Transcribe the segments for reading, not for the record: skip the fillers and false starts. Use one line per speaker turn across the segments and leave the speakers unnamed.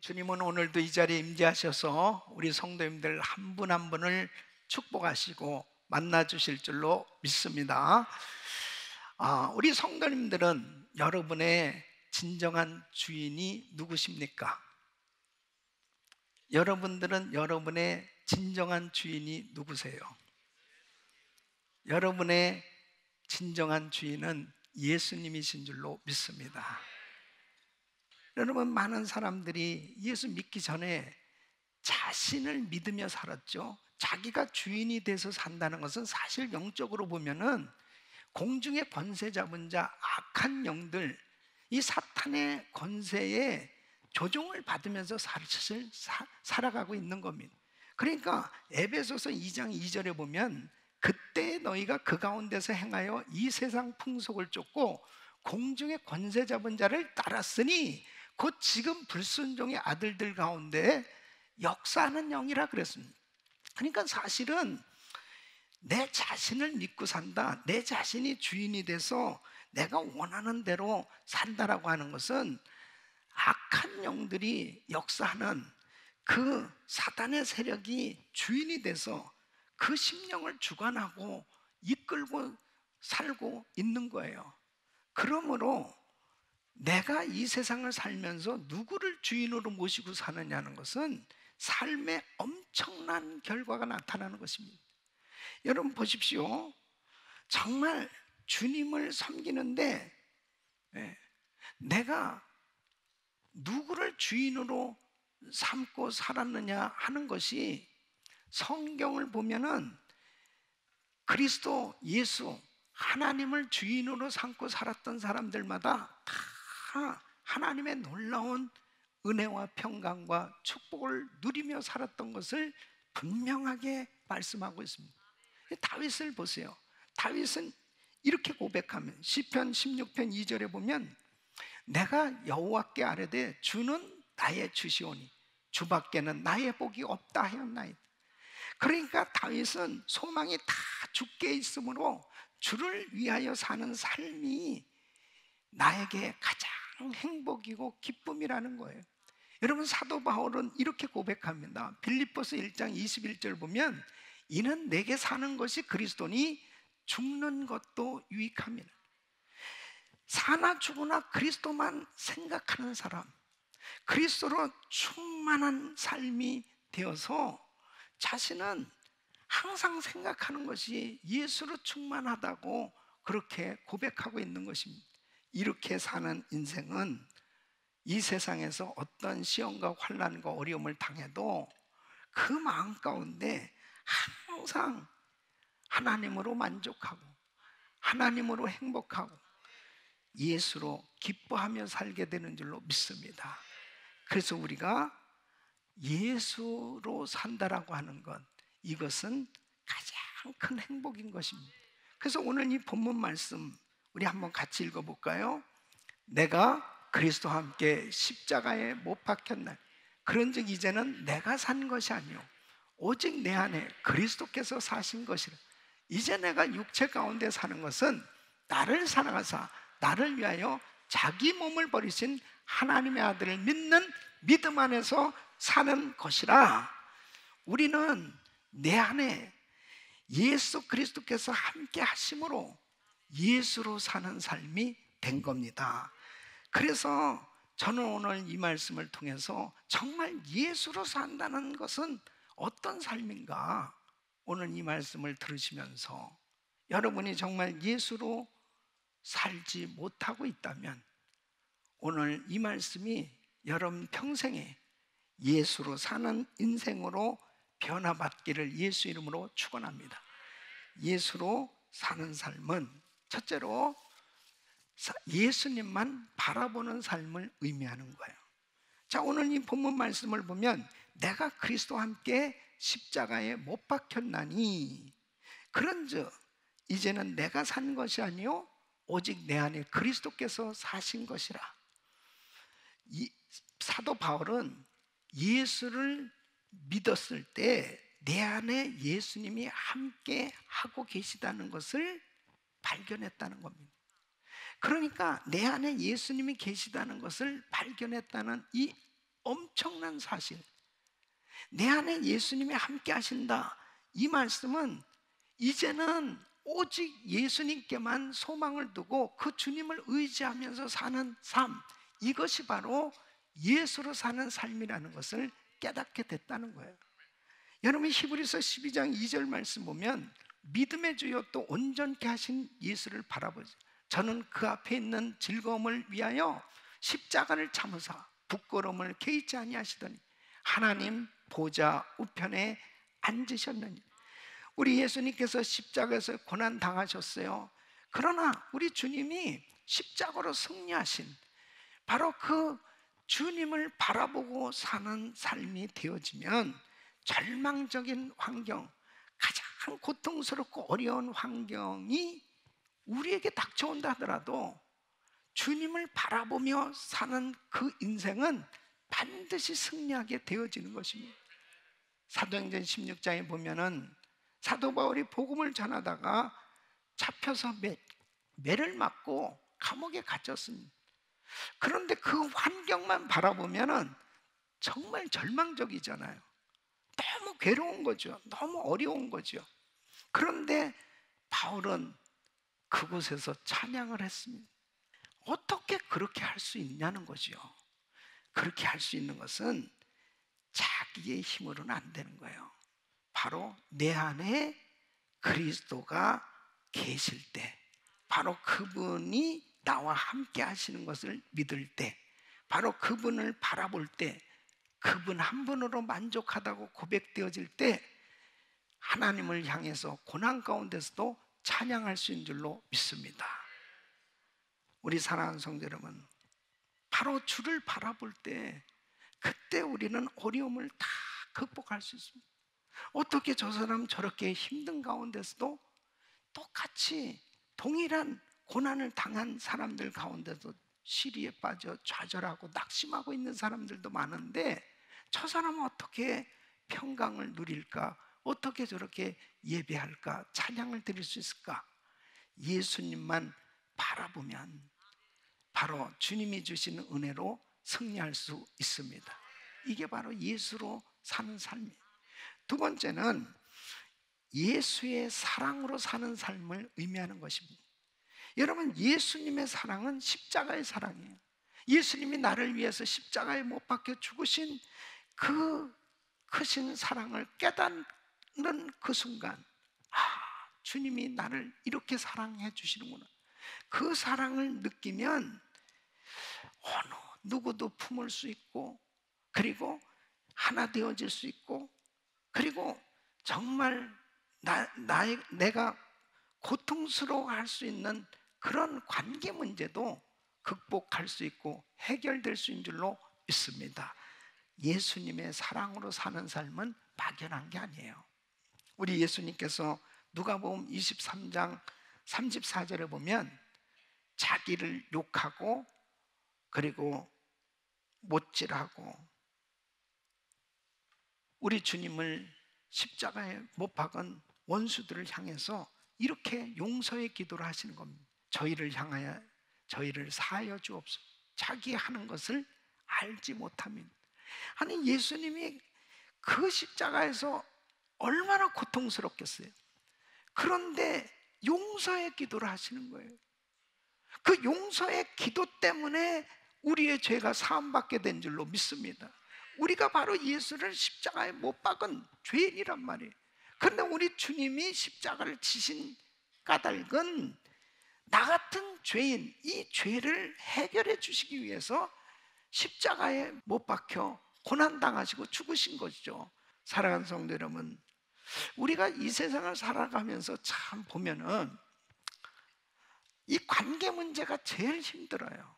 주님은 오늘도 이 자리에 임재하셔서 우리 성도님들 한 분 한 분을 축복하시고 만나 주실 줄로 믿습니다. 우리 성도님들은 여러분의 진정한 주인이 누구십니까? 여러분들은 여러분의 진정한 주인이 누구세요? 여러분의 진정한 주인은 예수님이신 줄로 믿습니다. 여러분, 많은 사람들이 예수 믿기 전에 자신을 믿으며 살았죠. 자기가 주인이 돼서 산다는 것은 사실 영적으로 보면은 공중의 권세 잡은 자, 악한 영들, 이 사탄의 권세에 조종을 받으면서 사실 살아가고 있는 겁니다. 그러니까 에베소서 2장 2절에 보면 그때 너희가 그 가운데서 행하여 이 세상 풍속을 쫓고 공중의 권세 잡은 자를 따랐으니 곧 지금 불순종의 아들들 가운데 역사하는 영이라 그랬습니다. 그러니까 사실은 내 자신을 믿고 산다, 내 자신이 주인이 돼서 내가 원하는 대로 산다라고 하는 것은 악한 영들이 역사하는 그 사단의 세력이 주인이 돼서 그 심령을 주관하고 이끌고 살고 있는 거예요. 그러므로 내가 이 세상을 살면서 누구를 주인으로 모시고 사느냐는 것은 삶에 엄청난 결과가 나타나는 것입니다. 여러분 보십시오. 정말 주님을 섬기는데 내가 누구를 주인으로 삼고 살았느냐 하는 것이 성경을 보면은 그리스도 예수 하나님을 주인으로 삼고 살았던 사람들마다 다 하나님의 놀라운 은혜와 평강과 축복을 누리며 살았던 것을 분명하게 말씀하고 있습니다. 다윗을 보세요. 다윗은 이렇게 고백하면 시편 16편 2절에 보면 내가 여호와께 아뢰되 주는 나의 주시오니 주밖에는 나의 복이 없다 하였나이다. 그러니까 다윗은 소망이 다 주께 있으므로 주를 위하여 사는 삶이 나에게 가장 행복이고 기쁨이라는 거예요. 여러분, 사도 바울은 이렇게 고백합니다. 빌립보서 1장 21절 보면 이는 내게 사는 것이 그리스도니 죽는 것도 유익함이라. 사나 죽으나 그리스도만 생각하는 사람, 그리스도로 충만한 삶이 되어서 자신은 항상 생각하는 것이 예수로 충만하다고 그렇게 고백하고 있는 것입니다. 이렇게 사는 인생은 이 세상에서 어떤 시험과 환난과 어려움을 당해도 그 마음 가운데 항상 하나님으로 만족하고 하나님으로 행복하고 예수로 기뻐하며 살게 되는 줄로 믿습니다. 그래서 우리가 예수로 산다라고 하는 것, 이것은 가장 큰 행복인 것입니다. 그래서 오늘 이 본문 말씀 우리 한번 같이 읽어볼까요? 내가 그리스도와 함께 십자가에 못 박혔나니 그런즉 이제는 내가 산 것이 아니요 오직 내 안에 그리스도께서 사신 것이라. 이제 내가 육체 가운데 사는 것은 나를 사랑하사 나를 위하여 자기 몸을 버리신 하나님의 아들을 믿는 믿음 안에서 사는 것이라. 우리는 내 안에 예수 그리스도께서 함께 하심으로 예수로 사는 삶이 된 겁니다. 그래서 저는 오늘 이 말씀을 통해서 정말 예수로 산다는 것은 어떤 삶인가, 오늘 이 말씀을 들으시면서 여러분이 정말 예수로 살지 못하고 있다면 오늘 이 말씀이 여러분 평생에 예수로 사는 인생으로 변화받기를 예수 이름으로 축원합니다. 예수로 사는 삶은 첫째로 예수님만 바라보는 삶을 의미하는 거예요. 자, 오늘 이 본문 말씀을 보면 내가 그리스도와 함께 십자가에 못 박혔나니 그런즉 이제는 내가 산 것이 아니요 오직 내 안에 그리스도께서 사신 것이라. 사도 바울은 예수를 믿었을 때 내 안에 예수님이 함께 하고 계시다는 것을 발견했다는 겁니다. 그러니까 내 안에 예수님이 계시다는 것을 발견했다는 이 엄청난 사실. 내 안에 예수님이 함께 하신다. 이 말씀은 이제는 오직 예수님께만 소망을 두고 그 주님을 의지하면서 사는 삶, 이것이 바로 예수로 사는 삶이라는 것을 깨닫게 됐다는 거예요. 여러분, 히브리서 12장 2절 말씀 보면 믿음의 주요 또 온전케 하신 예수를 바라보죠. 저는 그 앞에 있는 즐거움을 위하여 십자가를 참으사 부끄러움을 개의치 아니하시더니 하나님 보좌 우편에 앉으셨느니. 우리 예수님께서 십자가에서 고난 당하셨어요. 그러나 우리 주님이 십자가로 승리하신 바로 그 주님을 바라보고 사는 삶이 되어지면 절망적인 환경, 가장 고통스럽고 어려운 환경이 우리에게 닥쳐온다 하더라도 주님을 바라보며 사는 그 인생은 반드시 승리하게 되어지는 것입니다. 사도행전 16장에 보면은 사도 바울이 복음을 전하다가 잡혀서 매를 맞고 감옥에 갇혔습니다. 그런데 그 환경만 바라보면은 정말 절망적이잖아요. 너무 괴로운 거죠. 너무 어려운 거죠. 그런데 바울은 그곳에서 찬양을 했습니다. 어떻게 그렇게 할 수 있냐는 거죠. 그렇게 할 수 있는 것은 자기의 힘으로는 안 되는 거예요. 바로 내 안에 그리스도가 계실 때, 바로 그분이 나와 함께 하시는 것을 믿을 때, 바로 그분을 바라볼 때, 그분 한 분으로 만족하다고 고백되어질 때 하나님을 향해서 고난 가운데서도 찬양할 수 있는 줄로 믿습니다. 우리 사랑하는 성도 여러분, 바로 주를 바라볼 때 그때 우리는 어려움을 다 극복할 수 있습니다. 어떻게 저 사람 저렇게 힘든 가운데서도 똑같이 동일한 고난을 당한 사람들 가운데서 시리에 빠져 좌절하고 낙심하고 있는 사람들도 많은데 저 사람은 어떻게 평강을 누릴까? 어떻게 저렇게 예배할까? 찬양을 드릴 수 있을까? 예수님만 바라보면 바로 주님이 주시는 은혜로 승리할 수 있습니다. 이게 바로 예수로 사는 삶이에요. 두 번째는 예수의 사랑으로 사는 삶을 의미하는 것입니다. 여러분, 예수님의 사랑은 십자가의 사랑이에요. 예수님이 나를 위해서 십자가에 못 박혀 죽으신 그 크신 사랑을 깨닫는 그 순간, 주님이 나를 이렇게 사랑해 주시는구나. 그 사랑을 느끼면 어느 누구도 품을 수 있고, 그리고 하나 되어질 수 있고, 그리고 정말 내가 고통스러워할 수 있는 그런 관계 문제도 극복할 수 있고 해결될 수 있는 줄로 믿습니다. 예수님의 사랑으로 사는 삶은 막연한 게 아니에요. 우리 예수님께서 누가복음 23장 34절에 보면 자기를 욕하고 그리고 못질하고 우리 주님을 십자가에 못 박은 원수들을 향해서 이렇게 용서의 기도를 하시는 겁니다. 저희를 향하여 저희를 사하여 주옵소서. 자기 하는 것을 알지 못함인. 아니, 예수님이 그 십자가에서 얼마나 고통스럽겠어요. 그런데 용서의 기도를 하시는 거예요. 그 용서의 기도 때문에 우리의 죄가 사함받게 된 줄로 믿습니다. 우리가 바로 예수를 십자가에 못 박은 죄인이란 말이에요. 그런데 우리 주님이 십자가를 지신 까닭은 나 같은 죄인, 이 죄를 해결해 주시기 위해서 십자가에 못 박혀 고난당하시고 죽으신 것이죠. 사랑하는 성도 여러분, 우리가 이 세상을 살아가면서 참 보면은 이 관계 문제가 제일 힘들어요.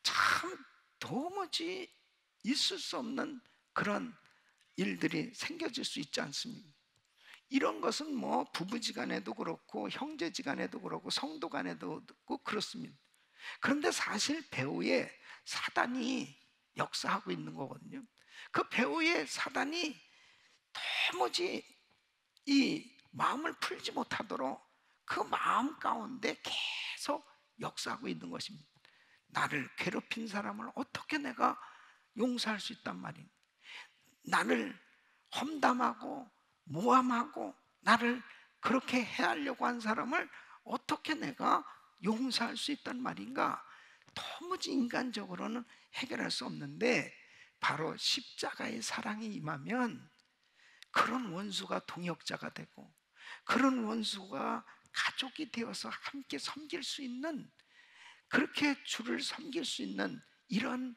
참 도무지 있을 수 없는 그런 일들이 생겨질 수 있지 않습니까? 이런 것은 뭐 부부지간에도 그렇고 형제지간에도 그렇고 성도간에도 그렇습니다. 그런데 사실 배후에 사단이 역사하고 있는 거거든요. 그 배후에 사단이 도무지 이 마음을 풀지 못하도록 그 마음 가운데 계속 역사하고 있는 것입니다. 나를 괴롭힌 사람을 어떻게 내가 용서할 수 있단 말입니다. 나를 험담하고 모함하고 나를 그렇게 해하려고 한 사람을 어떻게 내가 용서할 수 있단 말인가? 도무지 인간적으로는 해결할 수 없는데, 바로 십자가의 사랑이 임하면 그런 원수가 동역자가 되고, 그런 원수가 가족이 되어서 함께 섬길 수 있는, 그렇게 주를 섬길 수 있는 이런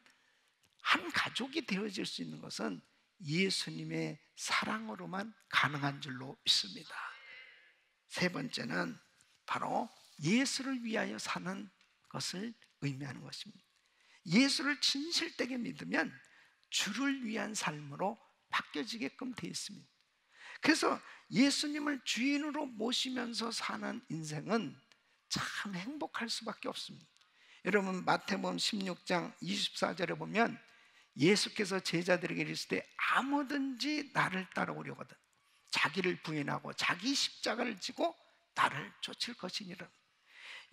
한 가족이 되어질 수 있는 것은 예수님의 사랑으로만 가능한 줄로 믿습니다. 세 번째는 바로 예수를 위하여 사는 것을 의미하는 것입니다. 예수를 진실되게 믿으면 주를 위한 삶으로 바뀌어지게끔 되어 있습니다. 그래서 예수님을 주인으로 모시면서 사는 인생은 참 행복할 수밖에 없습니다. 여러분, 마태복음 16장 24절에 보면 예수께서 제자들에게 이르시되 아무든지 나를 따라오려거든 자기를 부인하고 자기 십자가를 지고 나를 쫓을 것이니라.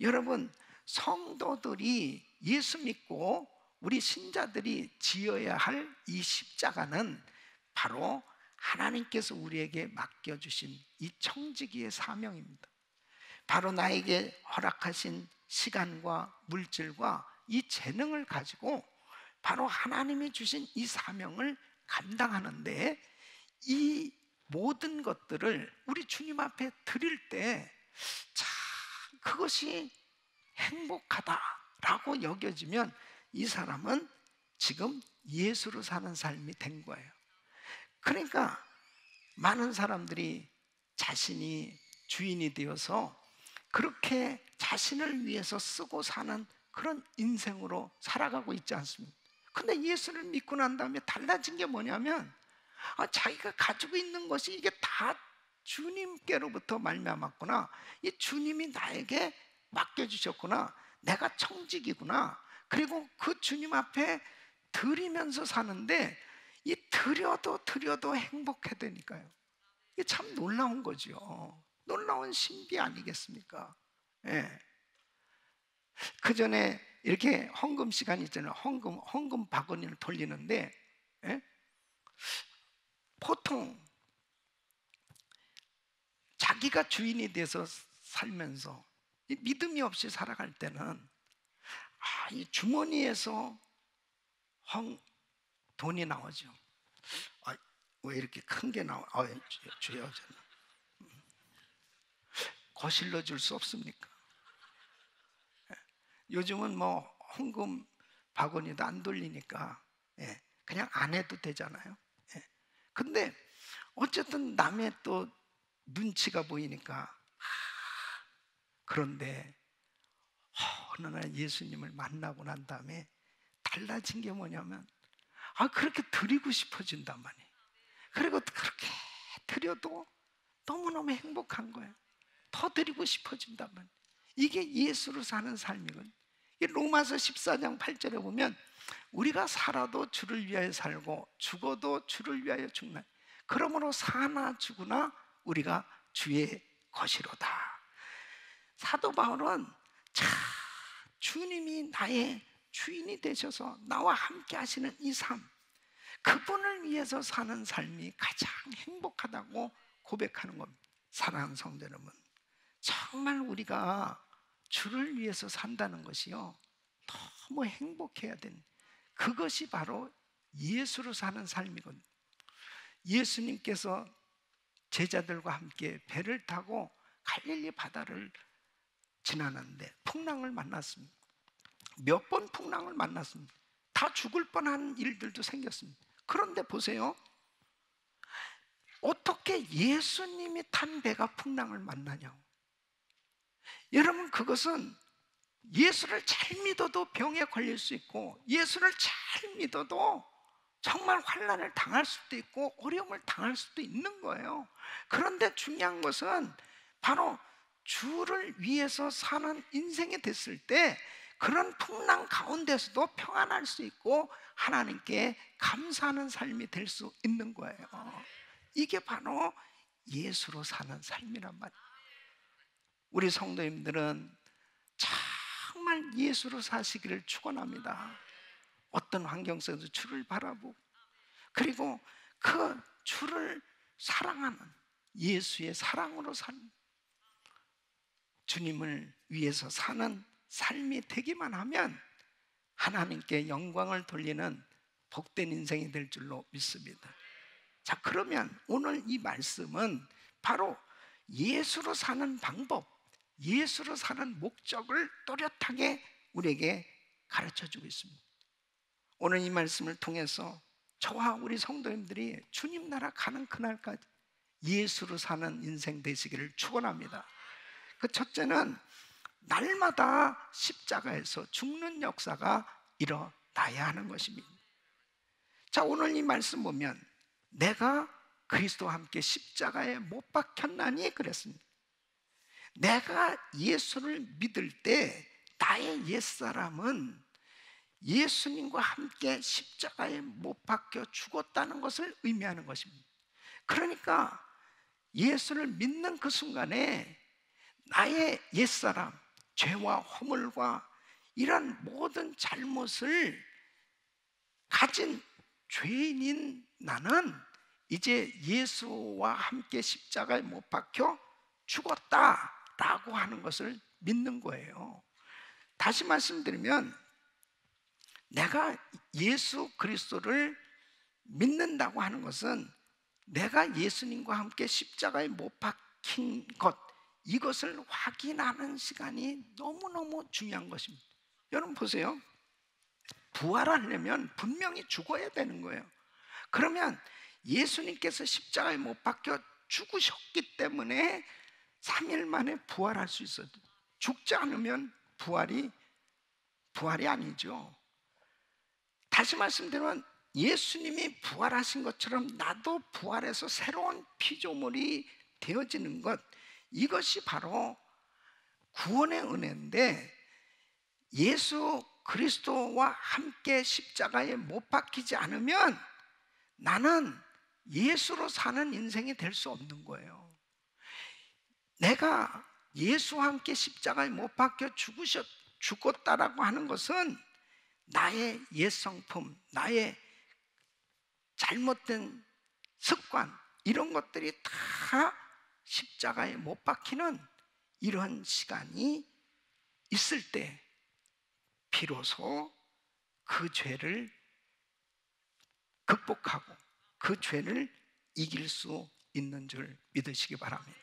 여러분, 성도들이 예수 믿고 우리 신자들이 지어야 할 이 십자가는 바로 하나님께서 우리에게 맡겨주신 이 청지기의 사명입니다. 바로 나에게 허락하신 시간과 물질과 이 재능을 가지고 바로 하나님이 주신 이 사명을 감당하는데, 이 모든 것들을 우리 주님 앞에 드릴 때 참 그것이 행복하다라고 여겨지면 이 사람은 지금 예수로 사는 삶이 된 거예요. 그러니까 많은 사람들이 자신이 주인이 되어서 그렇게 자신을 위해서 쓰고 사는 그런 인생으로 살아가고 있지 않습니까? 근데 예수를 믿고 난 다음에 달라진 게 뭐냐면, 자기가 가지고 있는 것이 이게 다 주님께로부터 말미암았구나, 이 주님이 나에게 맡겨주셨구나, 내가 청직이구나, 그리고 그 주님 앞에 드리면서 사는데 이 드려도 행복해되니까요. 이게 참 놀라운 거죠. 놀라운 신비 아니겠습니까? 예. 그 전에 이렇게 헌금 시간 있잖아요. 헌금 바구니를 돌리는데, 예? 보통 자기가 주인이 돼서 살면서 믿음이 없이 살아갈 때는 이 주머니에서 돈이 나오죠. 왜 이렇게 큰 게 나와? 주여, 저는 거실러 줄 수 없습니까? 요즘은 뭐 헌금 바구니도 안 돌리니까 그냥 안 해도 되잖아요. 근데 어쨌든 남의 또 눈치가 보이니까. 그런데 어느 날 예수님을 만나고 난 다음에 달라진 게 뭐냐면, 그렇게 드리고 싶어진단 말이에요. 그리고 그렇게 드려도 너무너무 행복한 거예요. 더 드리고 싶어진단 말이에요. 이게 예수로 사는 삶이거든요. 로마서 14장 8절에 보면 우리가 살아도 주를 위하여 살고 죽어도 주를 위하여 죽나, 그러므로 사나 죽으나 우리가 주의 것이로다. 사도 바울은 참 주님이 나의 주인이 되셔서 나와 함께 하시는 이 삶, 그분을 위해서 사는 삶이 가장 행복하다고 고백하는 겁니다. 사랑하는 성도 여러분, 정말 우리가 주를 위해서 산다는 것이요, 너무 행복해야 되는, 그것이 바로 예수로 사는 삶이거든요. 예수님께서 제자들과 함께 배를 타고 갈릴리 바다를 지나는데 풍랑을 만났습니다. 몇 번 풍랑을 만났습니다. 다 죽을 뻔한 일들도 생겼습니다. 그런데 보세요, 어떻게 예수님이 탄 배가 풍랑을 만나냐고. 여러분, 그것은 예수를 잘 믿어도 병에 걸릴 수 있고, 예수를 잘 믿어도 정말 환난을 당할 수도 있고 어려움을 당할 수도 있는 거예요. 그런데 중요한 것은 바로 주를 위해서 사는 인생이 됐을 때 그런 풍랑 가운데서도 평안할 수 있고 하나님께 감사하는 삶이 될 수 있는 거예요. 이게 바로 예수로 사는 삶이란 말이에요. 우리 성도님들은 정말 예수로 사시기를 축원합니다. 어떤 환경 속에서 주를 바라보고, 그리고 그 주를 사랑하는 예수의 사랑으로 사는, 주님을 위해서 사는 삶이 되기만 하면 하나님께 영광을 돌리는 복된 인생이 될 줄로 믿습니다. 자, 그러면 오늘 이 말씀은 바로 예수로 사는 방법, 예수로 사는 목적을 또렷하게 우리에게 가르쳐주고 있습니다. 오늘 이 말씀을 통해서 저와 우리 성도님들이 주님 나라 가는 그날까지 예수로 사는 인생 되시기를 축원합니다. 그 첫째는 날마다 십자가에서 죽는 역사가 일어나야 하는 것입니다. 자, 오늘 이 말씀 보면 내가 그리스도와 함께 십자가에 못 박혔나니 그랬습니다. 내가 예수를 믿을 때 나의 옛사람은 예수님과 함께 십자가에 못 박혀 죽었다는 것을 의미하는 것입니다. 그러니까 예수를 믿는 그 순간에 나의 옛사람, 죄와 허물과 이런 모든 잘못을 가진 죄인인 나는 이제 예수와 함께 십자가에 못 박혀 죽었다라고 하는 것을 믿는 거예요. 다시 말씀드리면 내가 예수 그리스도를 믿는다고 하는 것은 내가 예수님과 함께 십자가에 못 박힌 것, 이것을 확인하는 시간이 너무너무 중요한 것입니다. 여러분 보세요. 부활하려면 분명히 죽어야 되는 거예요. 그러면 예수님께서 십자가에 못 박혀 죽으셨기 때문에 3일 만에 부활할 수 있어요. 죽지 않으면 부활이 아니죠. 다시 말씀드리면 예수님이 부활하신 것처럼 나도 부활해서 새로운 피조물이 되어지는 것, 이것이 바로 구원의 은혜인데, 예수 그리스도와 함께 십자가에 못 박히지 않으면 나는 예수로 사는 인생이 될 수 없는 거예요. 내가 예수와 함께 십자가에 못 박혀 죽었다라고 하는 것은 나의 옛성품, 나의 잘못된 습관, 이런 것들이 다 십자가에 못 박히는 이런 시간이 있을 때 비로소 그 죄를 극복하고 그 죄를 이길 수 있는 줄 믿으시기 바랍니다.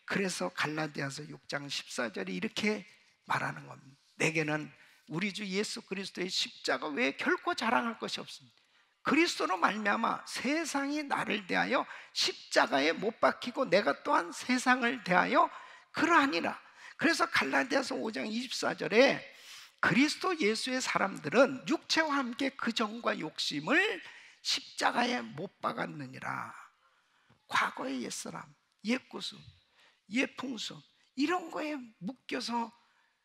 그래서 갈라디아서 6장 14절이 이렇게 말하는 겁니다. 내게는 우리 주 예수 그리스도의 십자가 외에 결코 자랑할 것이 없습니다. 그리스도로 말미암아 세상이 나를 대하여 십자가에 못 박히고 내가 또한 세상을 대하여 그러하니라. 그래서 갈라디아서 5장 24절에 그리스도 예수의 사람들은 육체와 함께 그 정과 욕심을 십자가에 못 박았느니라. 과거의 옛사람, 옛구습, 옛풍습, 이런 거에 묶여서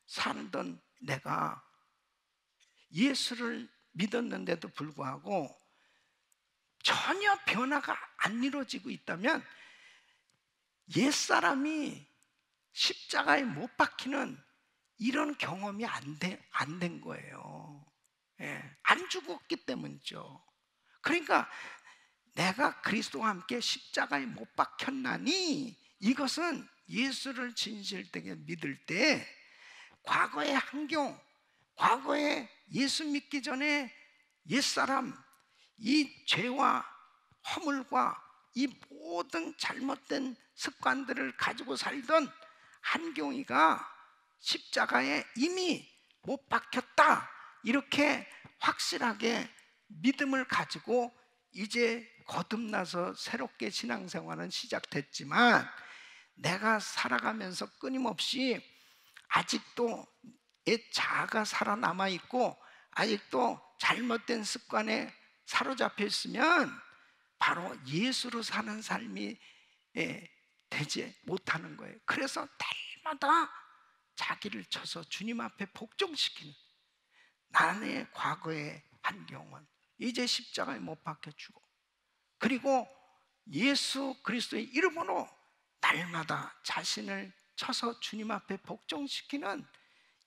살던 내가 예수를 믿었는데도 불구하고 전혀 변화가 안 이루어지고 있다면 옛사람이 십자가에 못 박히는 이런 경험이 안 된 거예요. 안 죽었기 때문이죠. 그러니까 내가 그리스도와 함께 십자가에 못 박혔나니, 이것은 예수를 진실되게 믿을 때 과거의 환경, 과거에 예수 믿기 전에 옛사람, 이 죄와 허물과 이 모든 잘못된 습관들을 가지고 살던 한경이가 십자가에 이미 못 박혔다, 이렇게 확실하게 믿음을 가지고 이제 거듭나서 새롭게 신앙생활은 시작됐지만, 내가 살아가면서 끊임없이 아직도 옛 자아가 살아남아 있고 아직도 잘못된 습관에 사로잡혀 있으면 바로 예수로 사는 삶이 되지 못하는 거예요. 그래서 날마다 자기를 쳐서 주님 앞에 복종시키는, 나의 과거의 환경은 이제 십자가에 못 박혀 죽어, 그리고 예수 그리스도의 이름으로 날마다 자신을 쳐서 주님 앞에 복종시키는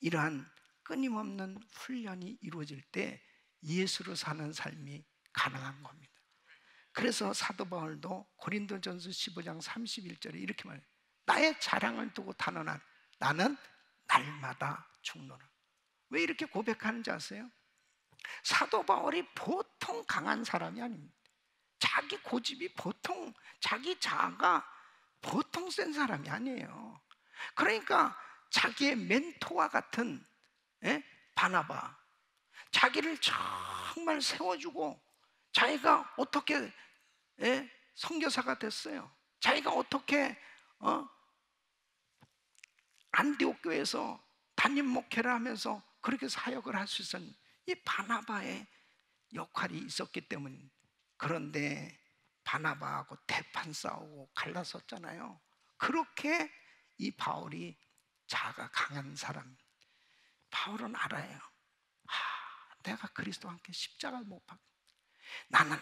이러한 끊임없는 훈련이 이루어질 때 예수로 사는 삶이 가능한 겁니다. 그래서 사도 바울도 고린도전서 15장 31절에 이렇게 말해요. 나의 자랑을 두고 단언하는 나는 날마다 죽노라. 왜 이렇게 고백하는지 아세요? 사도 바울이 보통 강한 사람이 아닙니다. 자기 고집이 보통, 자기 자아가 보통 센 사람이 아니에요. 그러니까 자기의 멘토와 같은 바나바, 자기를 정말 세워주고, 자기가 어떻게 선교사가 됐어요. 자기가 어떻게 안디옥 교회에서 담임 목회를 하면서 그렇게 사역을 할 수 있었는지, 이 바나바의 역할이 있었기 때문입니다. 그런데 바나바하고 대판 싸우고 갈라섰잖아요. 그렇게 이 바울이 자아가 강한 사람. 바울은 알아요. 내가 그리스도와 함께 십자가를 못 박고 나는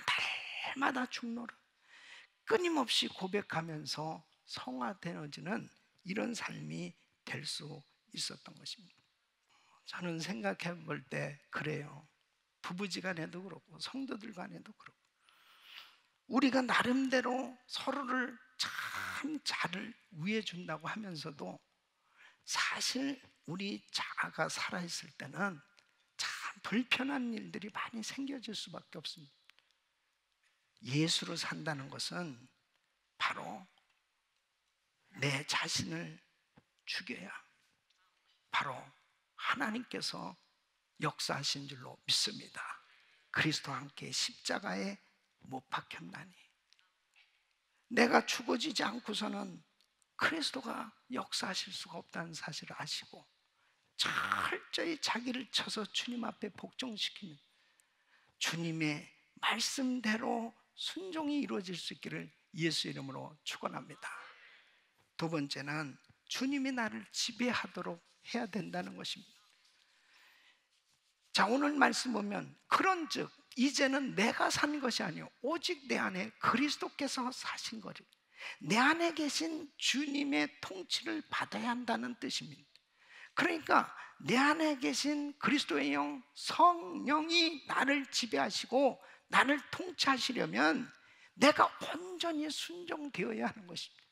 날마다 죽노라. 끊임없이 고백하면서 성화되어지는 이런 삶이 될 수 있었던 것입니다. 저는 생각해 볼 때 그래요. 부부지간에도 그렇고 성도들 간에도 그렇고, 우리가 나름대로 서로를 참 잘 위해준다고 하면서도 사실 우리 자아가 살아있을 때는 참 불편한 일들이 많이 생겨질 수밖에 없습니다. 예수로 산다는 것은 바로 내 자신을 죽여야 바로 하나님께서 역사하신 줄로 믿습니다. 그리스도와 함께 십자가에 못 박혔나니, 내가 죽어지지 않고서는 그리스도가 역사하실 수가 없다는 사실을 아시고 철저히 자기를 쳐서 주님 앞에 복종시키는, 주님의 말씀대로 순종이 이루어질 수 있기를 예수 이름으로 축원합니다. 두 번째는 주님이 나를 지배하도록 해야 된다는 것입니다. 자, 오늘 말씀 보면 그런즉 이제는 내가 사는 것이 아니요 오직 내 안에 그리스도께서 사신 거를, 내 안에 계신 주님의 통치를 받아야 한다는 뜻입니다. 그러니까 내 안에 계신 그리스도의 영, 성령이 나를 지배하시고 나를 통치하시려면 내가 온전히 순종되어야 하는 것입니다.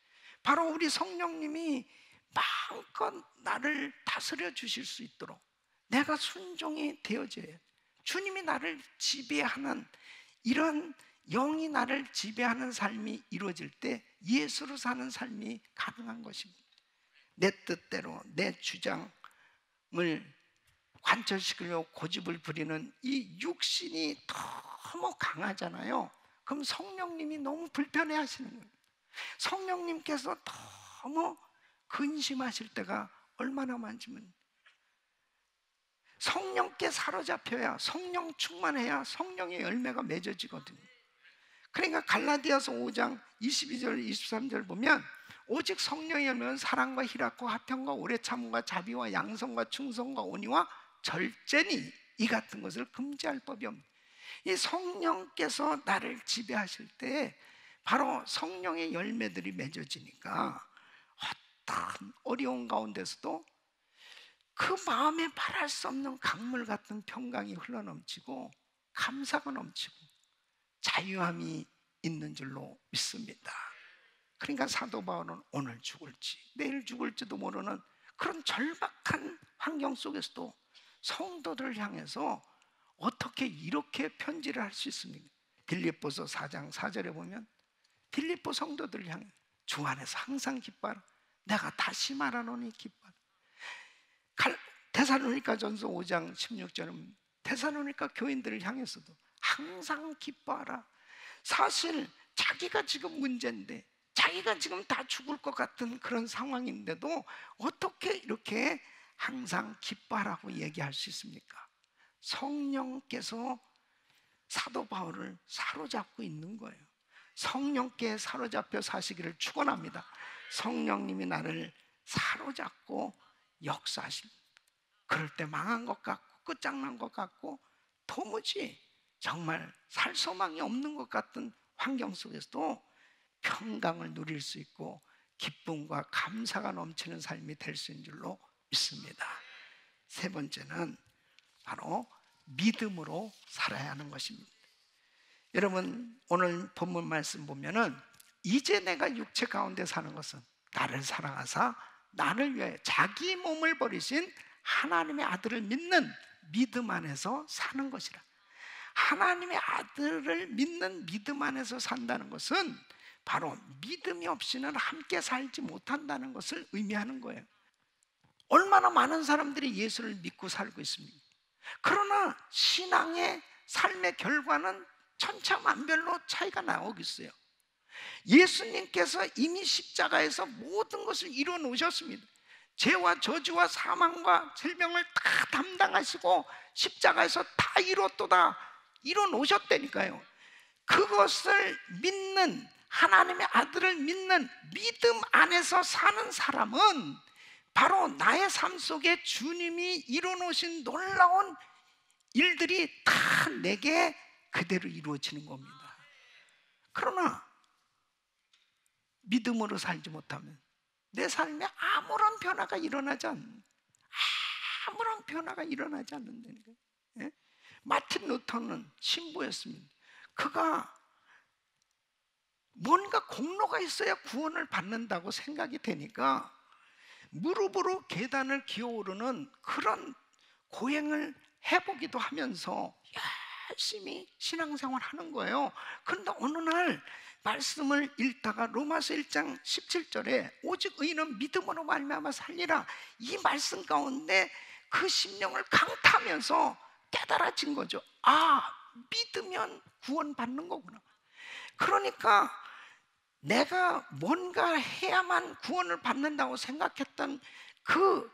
바로 우리 성령님이 마음껏 나를 다스려 주실 수 있도록 내가 순종이 되어져야 해요. 주님이 나를 지배하는, 이런 영이 나를 지배하는 삶이 이루어질 때 예수로 사는 삶이 가능한 것입니다. 내 뜻대로 내 주장을 관철시키려고 고집을 부리는 이 육신이 너무 강하잖아요. 그럼 성령님이 너무 불편해 하시는 거예요. 성령님께서 너무 근심하실 때가 얼마나 많지만, 성령께 사로잡혀야, 성령 충만해야 성령의 열매가 맺어지거든요. 그러니까 갈라디아서 5장 22절 23절 보면 오직 성령의 열매는 사랑과 희락과 화평과 오래 참음과 자비와 양성과 충성과 온유와 절제니 이 같은 것을 금지할 법이 없는, 이 성령께서 나를 지배하실 때 바로 성령의 열매들이 맺어지니까 어떤 어려운 가운데서도 그 마음에 말할 수 없는 강물 같은 평강이 흘러넘치고 감사가 넘치고 자유함이 있는 줄로 믿습니다. 그러니까 사도 바울은 오늘 죽을지 내일 죽을지도 모르는 그런 절박한 환경 속에서도 성도들을 향해서 어떻게 이렇게 편지를 할 수 있습니까? 빌립보서 4장 4절에 보면 빌립보 성도들을 향해 주 안에서 항상 기뻐하라. 내가 다시 말하노니 기뻐하라. 데살로니가전서 5장 16절은 데살로니가 교인들을 향해서도 항상 기뻐하라. 사실 자기가 지금 문제인데, 자기가 지금 다 죽을 것 같은 그런 상황인데도 어떻게 이렇게 항상 기뻐하라고 얘기할 수 있습니까? 성령께서 사도 바울을 사로잡고 있는 거예요. 성령께 사로잡혀 사시기를 축원합니다. 성령님이 나를 사로잡고 역사하십니다. 그럴 때 망한 것 같고 끝장난 것 같고 도무지 정말 살 소망이 없는 것 같은 환경 속에서도 평강을 누릴 수 있고 기쁨과 감사가 넘치는 삶이 될 수 있는 줄로 믿습니다. 세 번째는 바로 믿음으로 살아야 하는 것입니다. 여러분, 오늘 본문 말씀 보면은 이제 내가 육체 가운데 사는 것은 나를 사랑하사 나를 위하여 자기 몸을 버리신 하나님의 아들을 믿는 믿음 안에서 사는 것이라. 하나님의 아들을 믿는 믿음 안에서 산다는 것은 바로 믿음이 없이는 함께 살지 못한다는 것을 의미하는 거예요. 얼마나 많은 사람들이 예수를 믿고 살고 있습니까? 그러나 신앙의 삶의 결과는 천차만별로 차이가 나오겠어요. 예수님께서 이미 십자가에서 모든 것을 이루어 놓으셨습니다. 죄와 저주와 사망과 질병을 다 담당하시고 십자가에서 다 이루었도다, 이루어 놓으셨다니까요. 그것을 믿는, 하나님의 아들을 믿는 믿음 안에서 사는 사람은 바로 나의 삶 속에 주님이 이루어 놓으신 놀라운 일들이 다 내게 그대로 이루어지는 겁니다. 그러나 믿음으로 살지 못하면 내 삶에 아무런 변화가 일어나지 않는, 아무런 변화가 일어나지 않는다는 거예요. 예? 마틴 루터는 신부였습니다. 그가 뭔가 공로가 있어야 구원을 받는다고 생각이 되니까 무릎으로 계단을 기어오르는 그런 고행을 해보기도 하면서 열심히 신앙생활 하는 거예요. 그런데 어느 날 말씀을 읽다가 로마서 1장 17절에 오직 의인은 믿음으로 말미암아 살리라, 이 말씀 가운데 그 심령을 강타하면서 깨달아진 거죠. 아, 믿으면 구원받는 거구나. 그러니까 내가 뭔가 해야만 구원을 받는다고 생각했던 그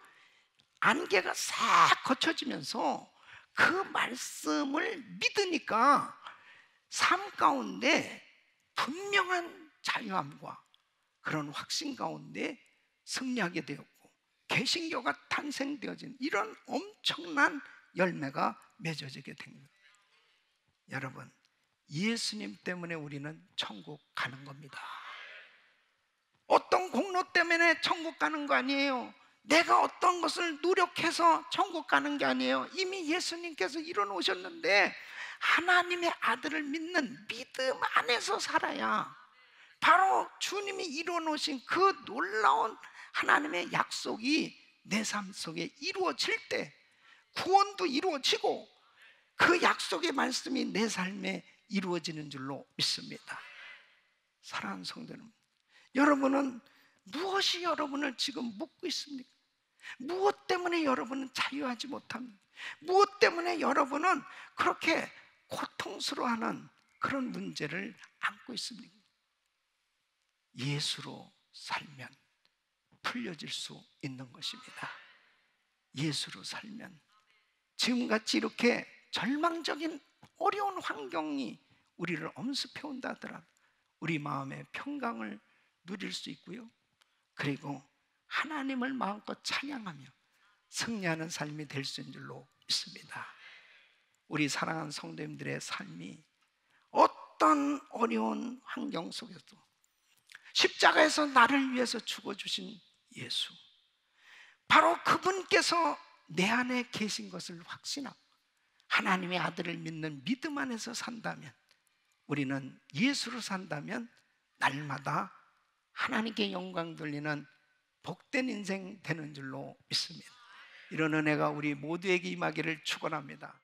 안개가 싹 거쳐지면서 그 말씀을 믿으니까 삶 가운데 분명한 자유함과 그런 확신 가운데 승리하게 되었고 개신교가 탄생되어진 이런 엄청난 열매가 맺어지게 된 거예요. 여러분, 예수님 때문에 우리는 천국 가는 겁니다. 어떤 공로 때문에 천국 가는 거 아니에요. 내가 어떤 것을 노력해서 천국 가는 게 아니에요. 이미 예수님께서 이뤄 놓으셨는데 하나님의 아들을 믿는 믿음 안에서 살아야 바로 주님이 이뤄 놓으신 그 놀라운 하나님의 약속이 내 삶 속에 이루어질 때 구원도 이루어지고 그 약속의 말씀이 내 삶에 이루어지는 줄로 믿습니다. 사랑하는 성도 여러분, 여러분은 무엇이 여러분을 지금 묶고 있습니까? 무엇 때문에 여러분은 자유하지 못합니까? 무엇 때문에 여러분은 그렇게 고통스러워하는 그런 문제를 안고 있습니까? 예수로 살면 풀려질 수 있는 것입니다. 예수로 살면 지금같이 이렇게 절망적인 어려운 환경이 우리를 엄습해 온다 하더라도 우리 마음의 평강을 누릴 수 있고요, 그리고 하나님을 마음껏 찬양하며 승리하는 삶이 될 수 있는 줄로 믿습니다. 우리 사랑하는 성도님들의 삶이 어떤 어려운 환경 속에서 십자가에서 나를 위해서 죽어주신 예수, 바로 그분께서 내 안에 계신 것을 확신하고 하나님의 아들을 믿는 믿음 안에서 산다면, 우리는 예수로 산다면 날마다 하나님께 영광 돌리는 복된 인생 되는 줄로 믿습니다. 이런 은혜가 우리 모두에게 임하기를 축원합니다.